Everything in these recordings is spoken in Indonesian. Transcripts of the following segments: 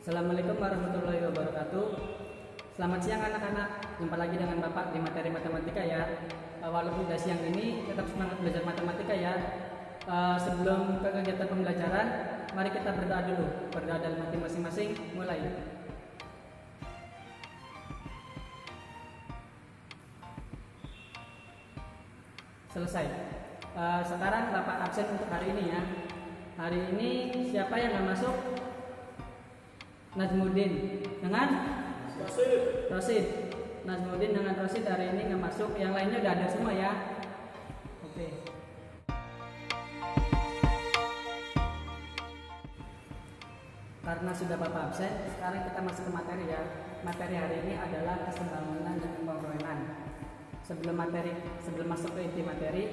Assalamualaikum warahmatullahi wabarakatuh. Selamat siang anak-anak. Jumpa lagi dengan Bapak di materi matematika ya. Walaupun udah siang ini, tetap semangat belajar matematika ya. Sebelum ke kegiatan pembelajaran, mari kita berdoa dulu. Berdoa dalam hati masing-masing. Mulai. Selesai. Sekarang Bapak absen untuk hari ini ya. Hari ini siapa yang nggak masuk? Najmuddin dengan Rosid. Najmuddin dengan Rosid hari ini nggak masuk. Yang lainnya udah ada semua ya. Oke. Karena sudah Bapak absen, sekarang kita masuk ke materi ya. Materi hari ini adalah keseimbangan dan kongruenan. Sebelum masuk ke inti materi,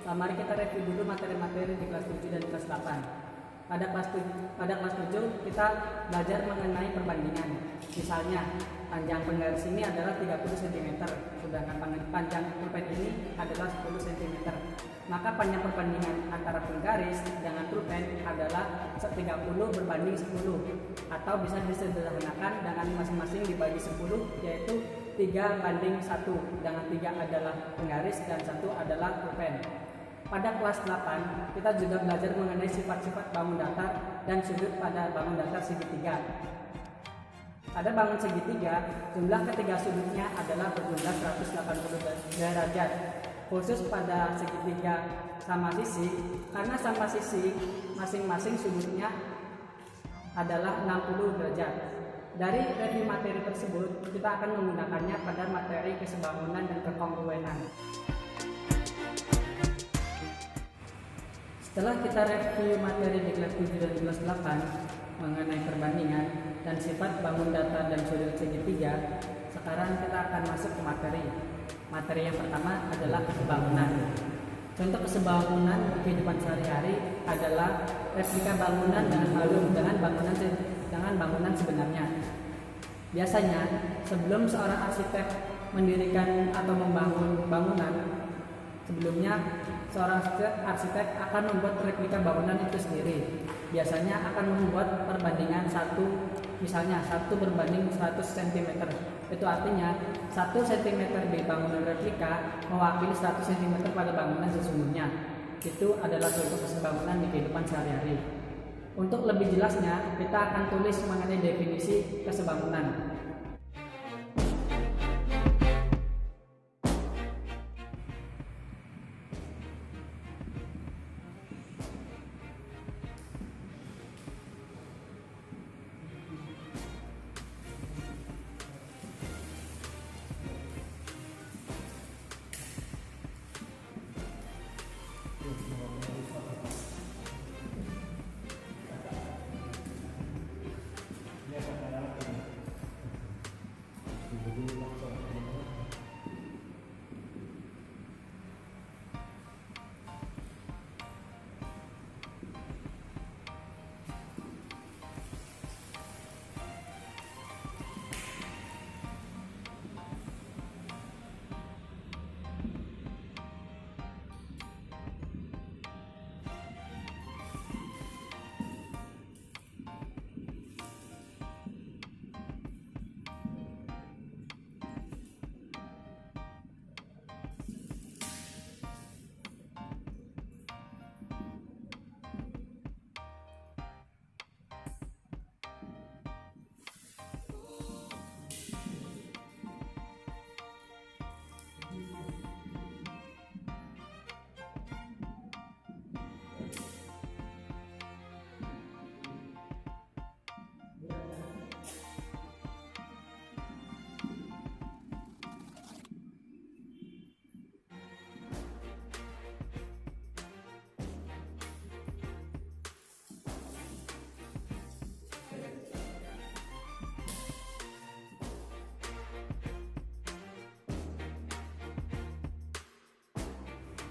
mari kita review dulu materi-materi di kelas 7 dan kelas 8. Pada kelas 7 kita belajar mengenai perbandingan. Misalnya, panjang penggaris ini adalah 30 cm, sedangkan panjang pulpen ini adalah 10 cm. Maka panjang perbandingan antara penggaris dengan pulpen adalah 30 berbanding 10, atau bisa disederhanakan dengan masing-masing dibagi 10, yaitu 3 banding 1, dengan 3 adalah penggaris dan 1 adalah pulpen. Pada kelas 8, kita juga belajar mengenai sifat-sifat bangun datar dan sudut pada bangun datar segitiga. Pada bangun segitiga, jumlah ketiga sudutnya adalah berjumlah 180 derajat. Khusus pada segitiga sama sisi, karena sama sisi, masing-masing sudutnya adalah 60 derajat. Dari review materi tersebut, kita akan menggunakannya pada materi keseimbangan dan kekongruenan. Setelah kita review materi di kelas 7 dan kelas 8 mengenai perbandingan dan sifat bangun datar dan sudut segitiga, sekarang kita akan masuk ke materi. Materi yang pertama adalah kesebangunan. Contoh kesebangunan di kehidupan sehari-hari adalah replika bangunan dengan bangunan sebenarnya. Biasanya, sebelum seorang arsitek mendirikan atau membangun bangunan, sebelumnya seorang arsitek akan membuat replika bangunan itu sendiri. Biasanya akan membuat perbandingan misalnya 1 berbanding 100 cm. Itu artinya 1 cm di bangunan replika mewakili 100 cm pada bangunan sesungguhnya. Itu adalah contoh keseimbangan di kehidupan sehari-hari. Untuk lebih jelasnya, kita akan tulis mengenai definisi keseimbangan.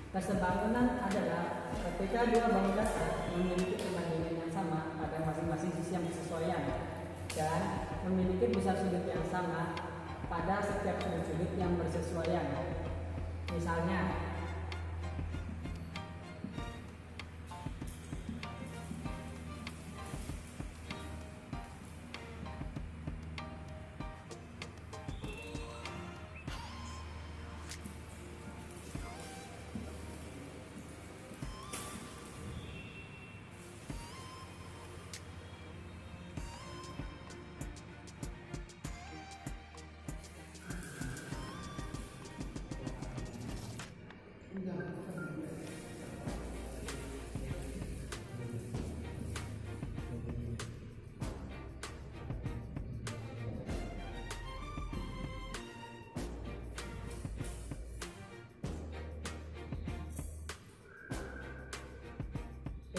Keseimbangan adalah ketika dua bangun datar memiliki perbandingan yang sama pada masing-masing sisi yang bersesuaian dan memiliki besar sudut yang sama pada setiap sudut-sudut yang bersesuaian. Misalnya,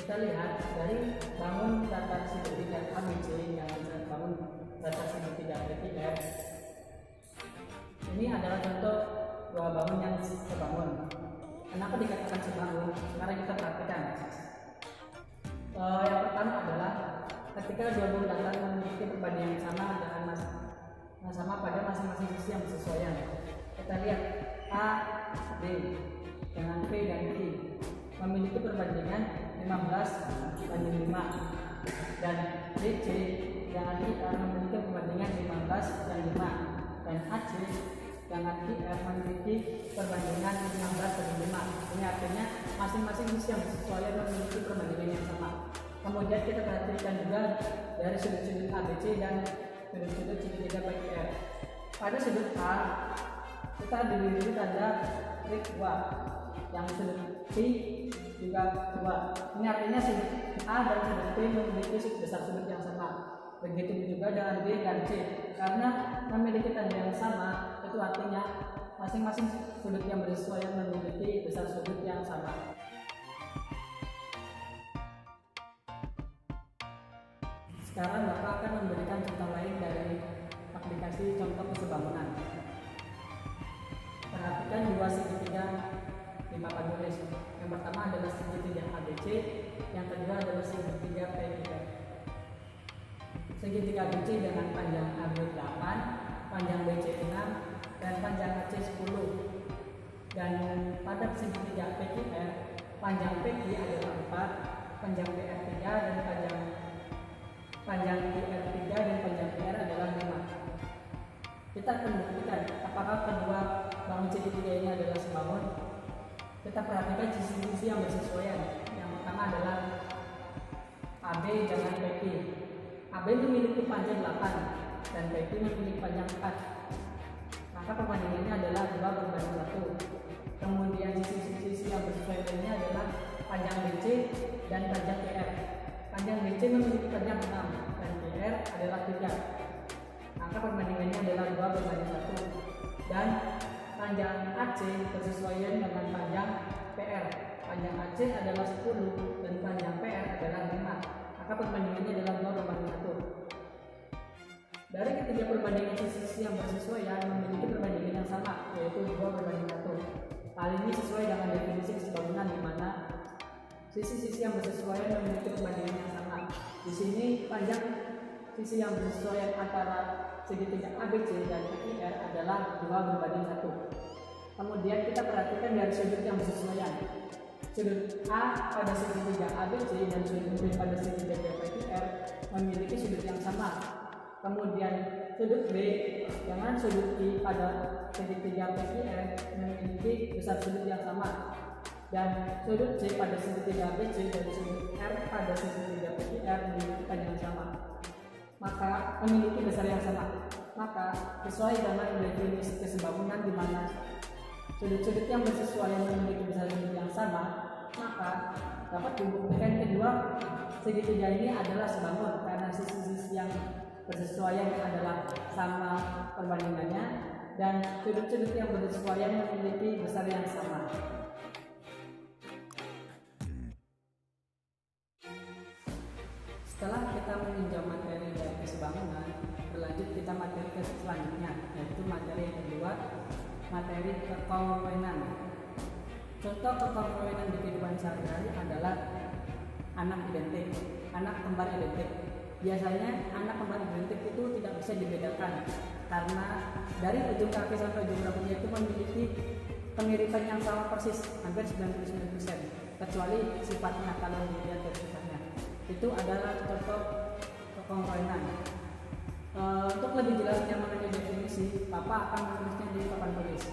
Kita lihat dari bangun datar segitiga ABC yang bangun datar segitiga ABCD. Ini adalah contoh dua bangun yang sebangun. Kenapa dikatakan sebangun? Sekarang kita perhatikan. Yang pertama adalah ketika dua bangun datar memiliki perbandingan yang sama dengan sama pada masing-masing sisi yang bersesuaian. Kita lihat A, B dengan P dan Q memiliki perbandingan 15 banding 5, dan DC dengan IR memiliki perbandingan 15 dan 5, dan AC dengan IR memiliki perbandingan 15 banding 5. Ini artinya masing-masing sisi yang bersesuaian memiliki perbandingan yang sama. Kemudian kita perhatikan juga dari sudut-sudut ABC dan sudut-sudut segitiga PQR. Pada sudut A kita diberi tanda klik 2, yang sudut B juga 2. Ini artinya sudut A dan sudut B memiliki besar sudut yang sama. Begitu juga dengan B dan C, karena memiliki tanda yang sama, itu artinya masing-masing sudut yang bersesuaian memiliki besar sudut yang sama. Sekarang Bapak akan memberikan contoh lain dari aplikasi contoh kesebangunan. Perhatikan dua segitiga di papan tulis. Yang pertama adalah segitiga ABC, yang kedua adalah segitiga PQ. Segitiga ABC dengan panjang AB 8, panjang BC 6, dan panjang AC 10. Dan pada segitiga PQR, panjang PQ adalah 4, panjang PR 3, dan panjang PR 3 dan panjang PR adalah 5. Kita akan buktikan apakah kedua bangun segitiga ini adalah sebangun. Kita perhatikan sisi-sisi yang bersesuaian. Yang pertama adalah AB dengan PQ. AB memiliki panjang 8 dan PQ memiliki panjang 4. Maka perbandingannya adalah 2 berbanding 1. Kemudian sisi-sisi yang bersesuaian lainnya adalah panjang BC dan panjang PR. Panjang BC memiliki panjang 6 dan PR adalah 3. Maka perbandingannya adalah 2 berbanding 1. Dan panjang AC bersesuaian dengan panjang PR. Panjang AC adalah 10 dan panjang PR adalah 5. Maka perbandingannya adalah 2 berbanding 1. Dari ketiga perbandingan sisi-sisi yang bersesuaian memiliki perbandingan yang sama, yaitu 2 berbanding 1. Hal ini sesuai dengan definisi kesebangunan di mana sisi-sisi yang bersesuaian memiliki perbandingan yang sama. Di sini panjang sisi yang bersesuaian antara segitiga ABC dan PQR adalah 2 berbanding 1. Kemudian kita perhatikan dari sudut yang bersesuaian. Sudut A pada segitiga ABC dan sudut B pada segitiga PQR memiliki sudut yang sama. Kemudian sudut B dengan sudut I pada segitiga PQR memiliki besar sudut yang sama. Dan sudut C pada segitiga ABC dan sudut R pada segitiga PQR memiliki panjang yang sama. Maka memiliki besar yang sama. Maka sesuai dengan definisi kesebangunan di mana sudut-sudut yang bersesuaian memiliki besar sudut yang sama, maka dapat dibuktikan kedua segitiga ini adalah sebangun karena sisi-sisi yang bersesuaian adalah sama perbandingannya dan sudut-sudut yang bersesuaian memiliki besar yang sama. Setelah kita meninjau materi dari kesebangunan, berlanjut kita materi ke selanjutnya, yaitu materi yang kedua, materi kekongruenan. Contoh kekongruenan di kehidupan sehari-hari adalah anak identik, anak kembar identik. Biasanya anak kembar identik itu tidak bisa dibedakan karena dari ujung kaki sampai ujung rambutnya itu memiliki kemiripan yang sama persis, hampir 99%, kecuali sifatnya. Kalau dilihat dari sifatnya itu adalah contoh kekongruenan. Untuk lebih jelasnya mengenai definisi, Bapak akan menulisnya di papan tulis.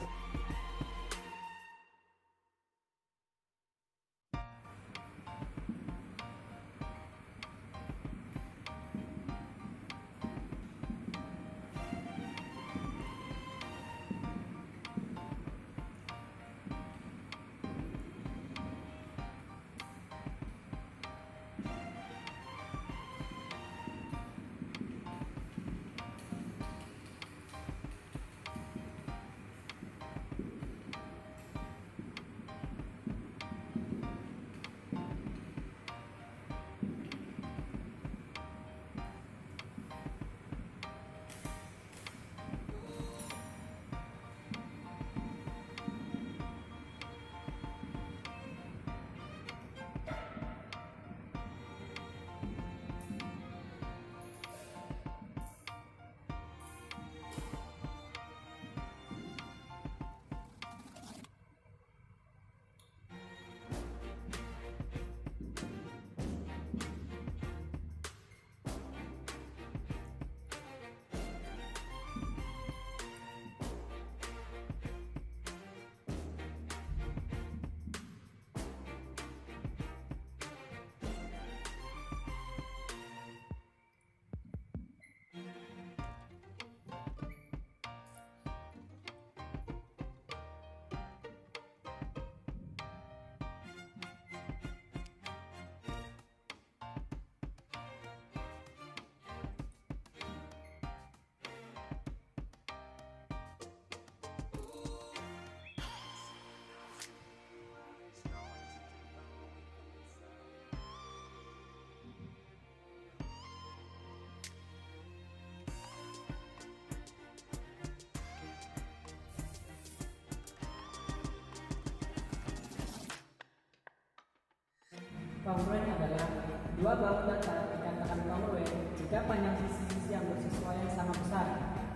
Kongruen adalah dua baut datar dikatakan kongruen jika panjang sisi-sisi yang bersesuaian sama besar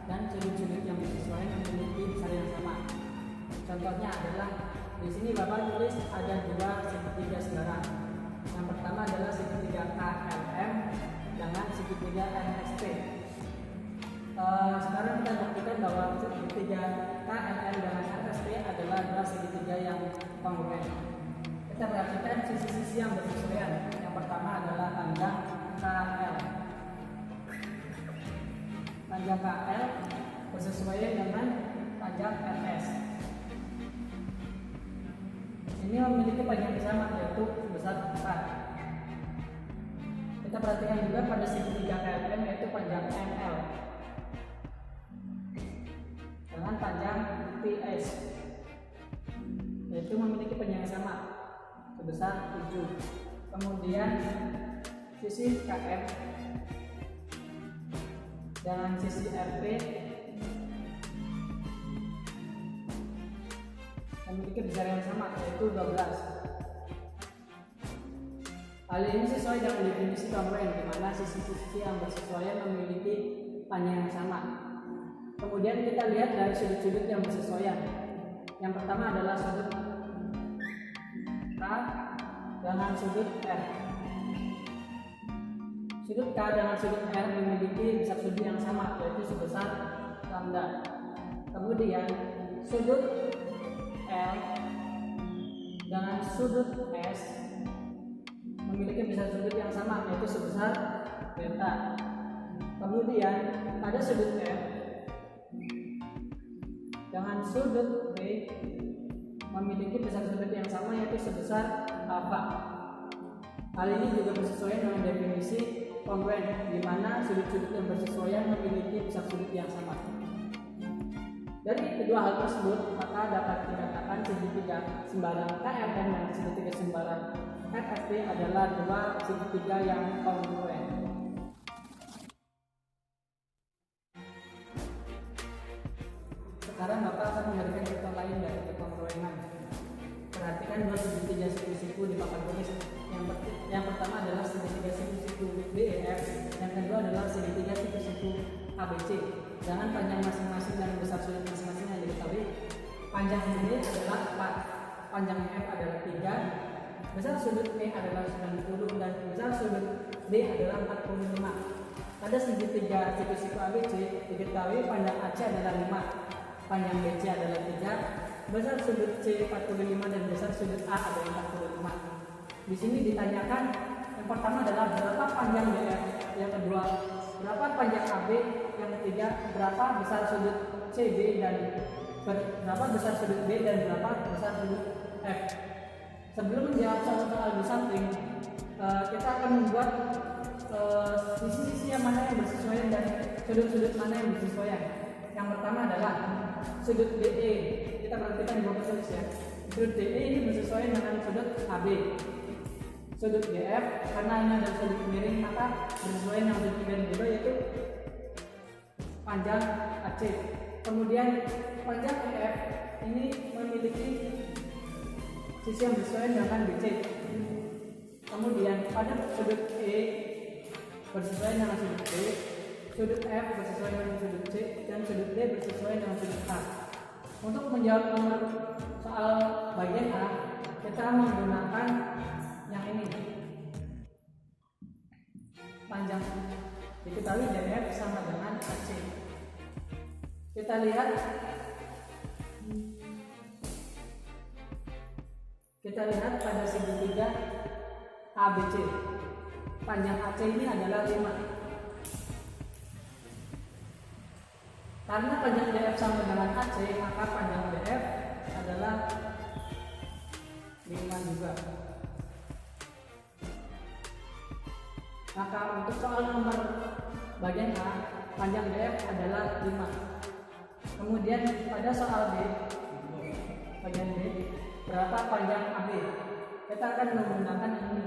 dan sudut-sudut yang bersesuaian memiliki besar yang sama. Contohnya adalah di sini Bapak tulis ada dua segitiga sembarang. Yang pertama adalah segitiga KLM dengan segitiga MSP. Sekarang kita buktikan bahwa segitiga KLM dengan MSP adalah dua segitiga yang kongruen. Kita perhatikan sisi-sisi yang bersesuaian. Yang pertama adalah panjang KL. Panjang KL bersesuaian dengan panjang RS. Ini memiliki panjang yang sama, yaitu sebesar 4. Kita perhatikan juga pada segitiga KLM yaitu panjang ML dengan panjang PS, yaitu memiliki panjang yang sama sebesar 7. Kemudian sisi KF dengan sisi RP memiliki besar yang sama, yaitu 12. Hal ini sesuai dengan definisi kongruen, di mana sisi-sisi yang bersesuaian memiliki panjang yang sama. Kemudian kita lihat dari sudut-sudut yang bersesuaian. Yang pertama adalah sudut K dengan sudut R. Sudut K dengan sudut R memiliki besar sudut yang sama, yaitu sebesar lambda. Kemudian sudut L dengan sudut S memiliki besar sudut yang sama, yaitu sebesar beta. Kemudian pada sudut F dengan sudut B memiliki besar sudut yang sama, yaitu sebesar alfa. Hal ini juga bersesuaian dengan definisi kongruen, di mana sudut-sudut yang bersesuaian memiliki besar sudut yang sama. Dari kedua hal tersebut, maka dapat dikatakan segitiga sembarang KLM dan segitiga sembarang FFP adalah dua segitiga yang kongruen. Sekarang Bapak akan memberikan contoh lain dari kekongruenan. Perhatikan dua segitiga siku-siku di papan tulis. Yang pertama adalah segitiga siku-siku BEF, yang kedua adalah segitiga siku-siku ABC. Dengan panjang masing-masing dan besar sudut masing-masing yang diketahui. Panjang B adalah 4, panjang F adalah 3, besar sudut E adalah 90 dan besar sudut D adalah 45. Pada segitiga siku-siku ABC diketahui panjang AC adalah 5, panjang BC adalah 3, besar sudut C 45 dan besar sudut A adalah 45. Di sini ditanyakan yang pertama adalah berapa panjang BF, yang kedua berapa panjang AB, yang ketiga berapa besar sudut CB dan berapa besar sudut B dan berapa besar sudut F. Sebelum menjawab soal-soal di samping, kita akan membuat sisi-sisi yang mana yang bersesuaian dan sudut-sudut mana yang bersesuaian. Yang pertama adalah sudut DE. Kita perhatikan di bawah tulis ya. Sudut DE ini bersesuaian dengan sudut AB. Sudut DF karena ini adalah sudut miring, maka bersesuaian dengan sudut miring juga, yaitu panjang AC. Kemudian panjang EF ini memiliki sisi yang bersesuaian dengan BC. Kemudian pada sudut E bersesuaian dengan sudut B, sudut F bersesuaian dengan sudut C, dan sudut D bersesuaian dengan sudut A. Untuk menjawab nomor soal bagian A, kita menggunakan yang ini. Panjang diketahui DF sama dengan AC. Kita lihat pada segitiga ABC. Panjang AC ini adalah 5. Karena panjang DF sama dengan AC, maka panjang DF adalah 5 juga. Maka untuk soal nomor bagian A, panjang DF adalah 5. Kemudian pada soal B, bagian B, berapa panjang AB? Kita akan menggunakan ini.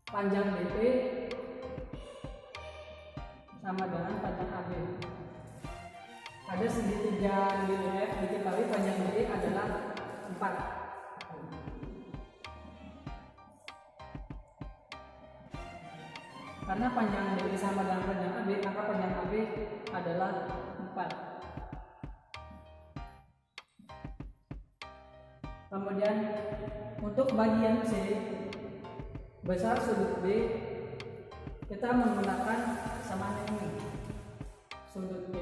Panjang BP sama dengan panjang AB. Ada segitiga DF, diketahui panjang B adalah 4. Karena panjang DE sama dengan panjang AB, maka panjang AB adalah 4. Kemudian untuk bagian C, besar sudut B, kita menggunakan kesamaan ini. Sudut B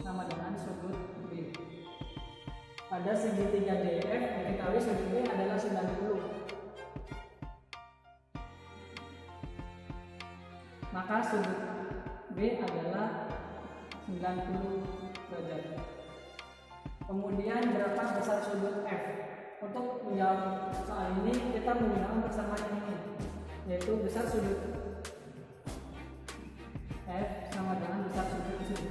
sama dengan sudut B. Pada segitiga DF diketahui sudut B adalah 90. Maka sudut B adalah 90 derajat. Kemudian berapa besar sudut F? Untuk menjawab soal ini kita menggunakan persamaan ini, yaitu besar sudut F sama dengan besar sudut C.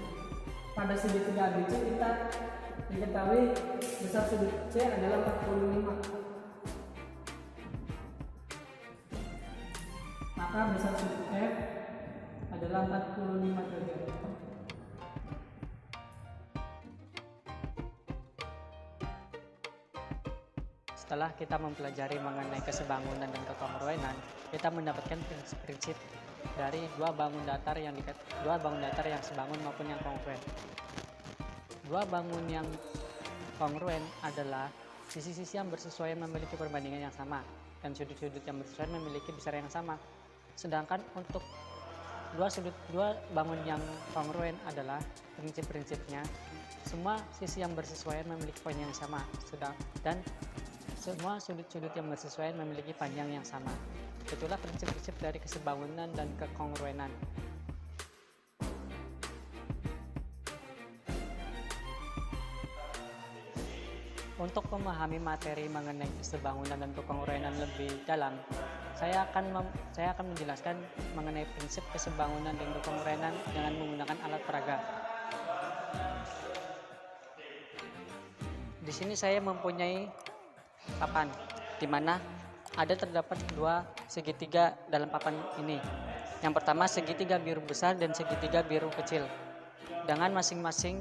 Pada segitiga ABC kita diketahui besar sudut C adalah 45. Maka besar sudut F adalah 45 derajat. Setelah kita mempelajari mengenai kesebangunan dan kekongruenan, kita mendapatkan prinsip-prinsip dari dua bangun datar yang sebangun maupun yang kongruen. Dua bangun yang kongruen adalah sisi-sisi yang bersesuaian memiliki perbandingan yang sama dan sudut-sudut yang bersesuaian memiliki besar yang sama. Sedangkan untuk dua bangun yang kongruen adalah prinsip-prinsipnya semua sisi yang bersesuaian memiliki panjang yang sama, dan semua sudut-sudut yang bersesuaian memiliki panjang yang sama. Itulah prinsip-prinsip dari kesebangunan dan kekongruenan. Untuk memahami materi mengenai kesebangunan dan kekongruenan lebih dalam, saya akan menjelaskan mengenai prinsip kesebangunan dan kekongruenan dengan menggunakan alat peraga. Di sini saya mempunyai papan, di mana terdapat dua segitiga dalam papan ini. Yang pertama segitiga biru besar dan segitiga biru kecil, dengan masing-masing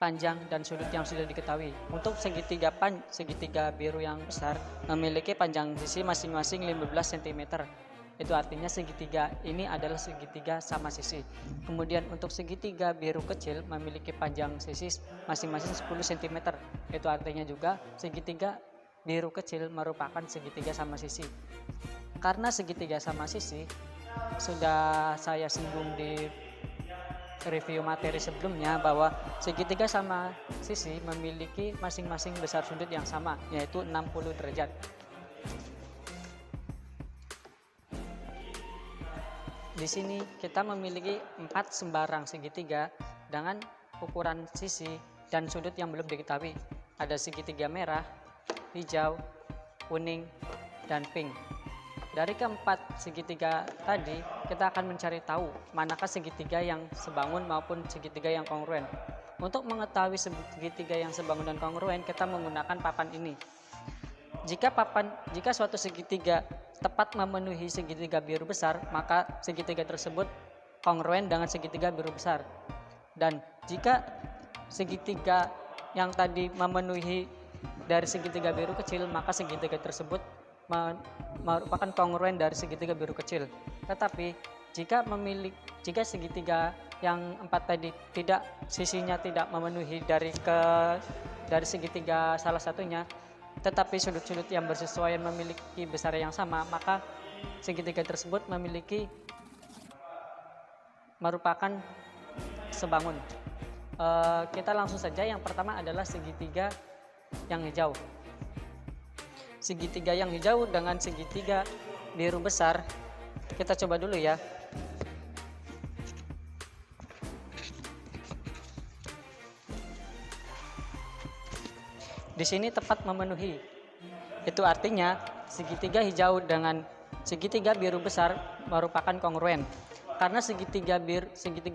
panjang dan sudut yang sudah diketahui. Untuk segitiga biru yang besar memiliki panjang sisi masing-masing 15 cm. Itu artinya segitiga ini adalah segitiga sama sisi. Kemudian untuk segitiga biru kecil memiliki panjang sisi masing-masing 10 cm. Itu artinya juga segitiga biru kecil merupakan segitiga sama sisi. Karena segitiga sama sisi sudah saya singgung di review materi sebelumnya, bahwa segitiga sama sisi memiliki masing-masing besar sudut yang sama, yaitu 60 derajat. Di sini kita memiliki 4 sembarang segitiga dengan ukuran sisi dan sudut yang belum diketahui. Ada segitiga merah, hijau, kuning, dan pink. Dari keempat segitiga tadi, kita akan mencari tahu manakah segitiga yang sebangun maupun segitiga yang kongruen. Untuk mengetahui segitiga yang sebangun dan kongruen, kita menggunakan papan ini. Jika suatu segitiga tepat memenuhi segitiga biru besar, maka segitiga tersebut kongruen dengan segitiga biru besar. Dan jika segitiga yang tadi memenuhi dari segitiga biru kecil, maka segitiga tersebut merupakan kongruen dari segitiga biru kecil. Tetapi jika segitiga yang 4 tadi sisinya tidak memenuhi dari segitiga salah satunya, tetapi sudut-sudut yang bersesuaian memiliki besar yang sama, maka segitiga tersebut merupakan sebangun. Kita langsung saja. Yang pertama adalah segitiga yang hijau. Segitiga yang hijau dengan segitiga biru besar, kita coba dulu ya. Di sini tepat memenuhi. Itu artinya segitiga hijau dengan segitiga biru besar merupakan kongruen. Karena segitiga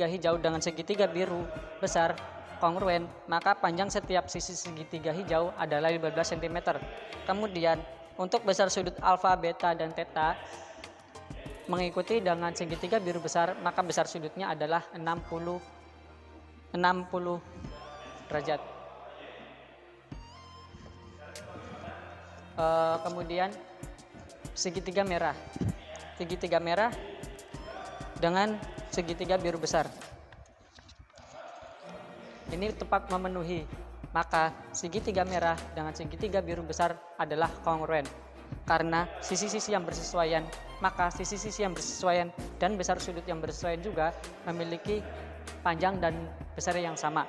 hijau dengan segitiga biru besar kongruen, maka panjang setiap sisi segitiga hijau adalah 15 cm. Kemudian untuk besar sudut alfa, beta, dan theta mengikuti dengan segitiga biru besar, maka besar sudutnya adalah 60 derajat. Kemudian segitiga merah. segitiga merah dengan segitiga biru besar. Ini tepat memenuhi, maka segitiga merah dengan segitiga biru besar adalah kongruen. Karena sisi-sisi yang bersesuaian, maka sisi-sisi yang bersesuaian dan besar sudut yang bersesuaian juga memiliki panjang dan besar yang sama.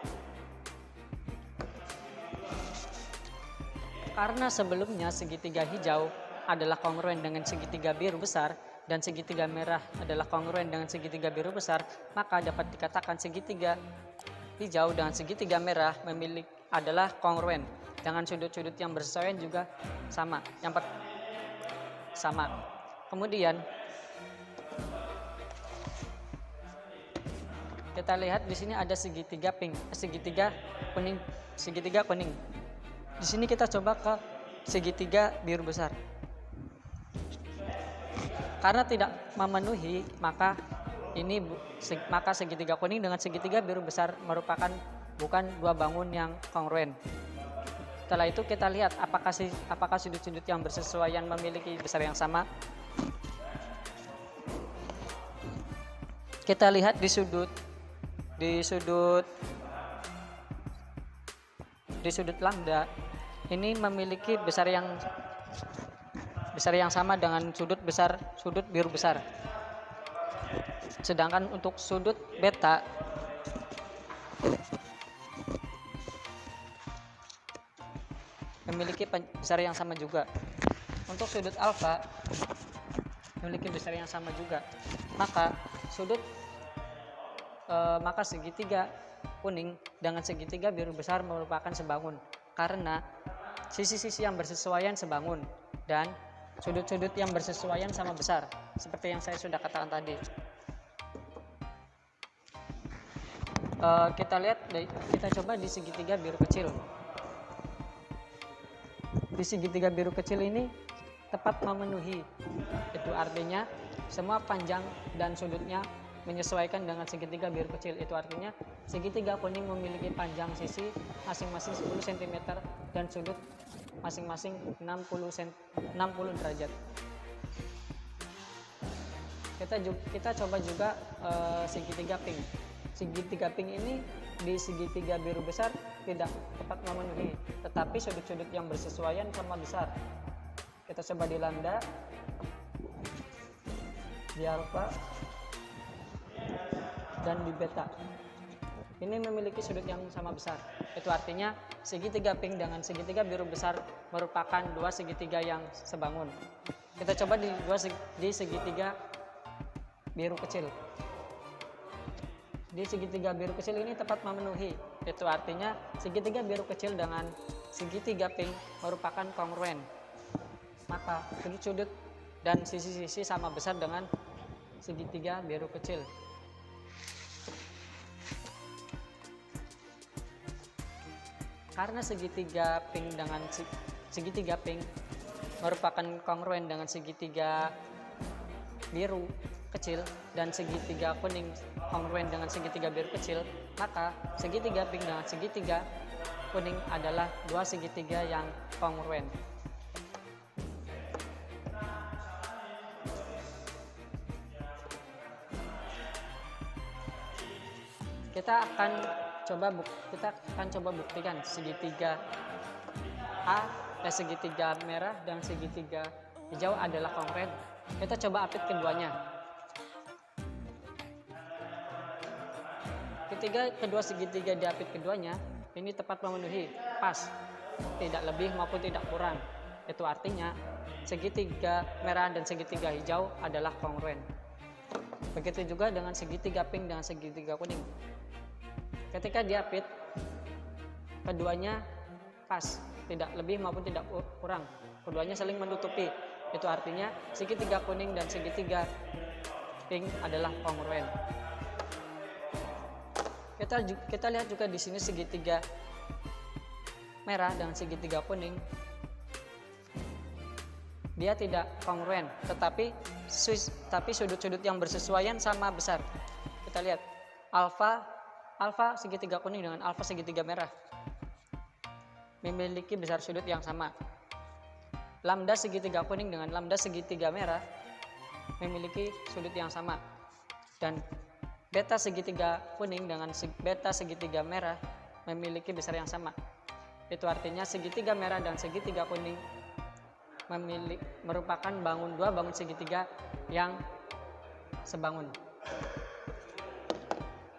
Karena sebelumnya segitiga hijau adalah kongruen dengan segitiga biru besar dan segitiga merah adalah kongruen dengan segitiga biru besar, maka dapat dikatakan segitiga hijau dengan segitiga merah adalah kongruen dengan sudut-sudut yang bersesuaian juga sama. Sama. Kemudian kita lihat di sini ada segitiga kuning. Di sini kita coba ke segitiga biru besar. Karena tidak memenuhi, maka segitiga kuning dengan segitiga biru besar merupakan bukan dua bangun yang kongruen. Setelah itu kita lihat apakah sudut-sudut yang bersesuaian memiliki besar yang sama. Kita lihat di sudut lambda ini memiliki besar yang sama dengan sudut biru besar. Sedangkan untuk sudut beta memiliki besar yang sama juga. Untuk sudut alfa memiliki besar yang sama juga. Maka segitiga kuning dengan segitiga biru besar merupakan sebangun karena sisi-sisi yang bersesuaian sebangun dan sudut-sudut yang bersesuaian sama besar, seperti yang saya sudah katakan tadi. Kita coba di segitiga biru kecil. Di segitiga biru kecil ini tepat memenuhi, itu artinya semua panjang dan sudutnya menyesuaikan dengan segitiga biru kecil. Itu artinya segitiga kuning memiliki panjang sisi masing-masing 10 cm dan sudut masing-masing 60 derajat. Kita coba juga segitiga pink. Segitiga pink ini di segitiga biru besar tidak tepat memenuhi, tetapi sudut-sudut yang bersesuaian sama besar. Kita coba di lambda, di alfa, dan di beta. Ini memiliki sudut yang sama besar. Itu artinya segitiga pink dengan segitiga biru besar merupakan dua segitiga yang sebangun. Kita coba di segitiga biru kecil. Di segitiga biru kecil ini tepat memenuhi. Itu artinya segitiga biru kecil dengan segitiga pink merupakan kongruen. Maka sudut-sudut dan sisi-sisi sama besar dengan segitiga biru kecil. Karena segitiga pink dengan segitiga pink merupakan kongruen dengan segitiga biru kecil dan segitiga kuning kongruen dengan segitiga biru kecil, maka segitiga pink dengan segitiga kuning adalah dua segitiga yang kongruen. Kita akan coba buktikan segitiga segitiga merah dan segitiga hijau adalah kongruen. Kita coba apit keduanya. Ketika kedua segitiga diapit keduanya, ini tepat memenuhi, pas, tidak lebih maupun tidak kurang. Itu artinya segitiga merah dan segitiga hijau adalah kongruen. Begitu juga dengan segitiga pink dengan segitiga kuning. Ketika diapit, keduanya pas, tidak lebih maupun tidak kurang. Keduanya saling menutupi. Itu artinya segitiga kuning dan segitiga pink adalah kongruen. Kita lihat juga di sini segitiga merah dan segitiga kuning. Dia tidak kongruen, tetapi sudut-sudut yang bersesuaian sama besar. Kita lihat alfa segitiga kuning dengan alfa segitiga merah memiliki besar sudut yang sama. Lambda segitiga kuning dengan lambda segitiga merah memiliki sudut yang sama, dan beta segitiga kuning dengan beta segitiga merah memiliki besar yang sama. Itu artinya segitiga merah dan segitiga kuning merupakan dua bangun segitiga yang sebangun.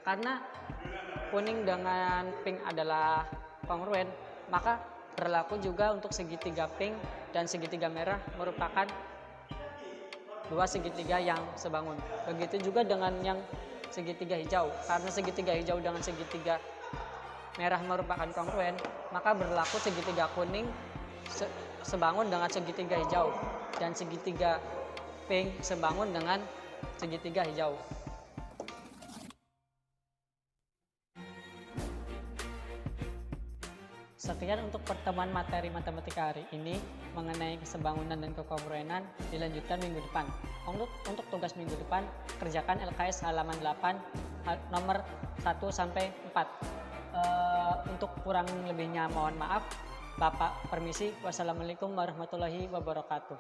Karena kuning dengan pink adalah kongruen, maka berlaku juga untuk segitiga pink dan segitiga merah merupakan dua segitiga yang sebangun. Begitu juga dengan yang segitiga hijau. Karena segitiga hijau dengan segitiga merah merupakan kongruen, maka berlaku segitiga kuning sebangun dengan segitiga hijau dan segitiga pink sebangun dengan segitiga hijau. Sekian untuk pertemuan materi matematika hari ini mengenai kesebangunan dan kekongruenan. Dilanjutkan minggu depan. Untuk tugas minggu depan, kerjakan LKS halaman 8 nomor 1 sampai 4. Untuk kurang lebihnya mohon maaf. Bapak permisi. Wassalamualaikum warahmatullahi wabarakatuh.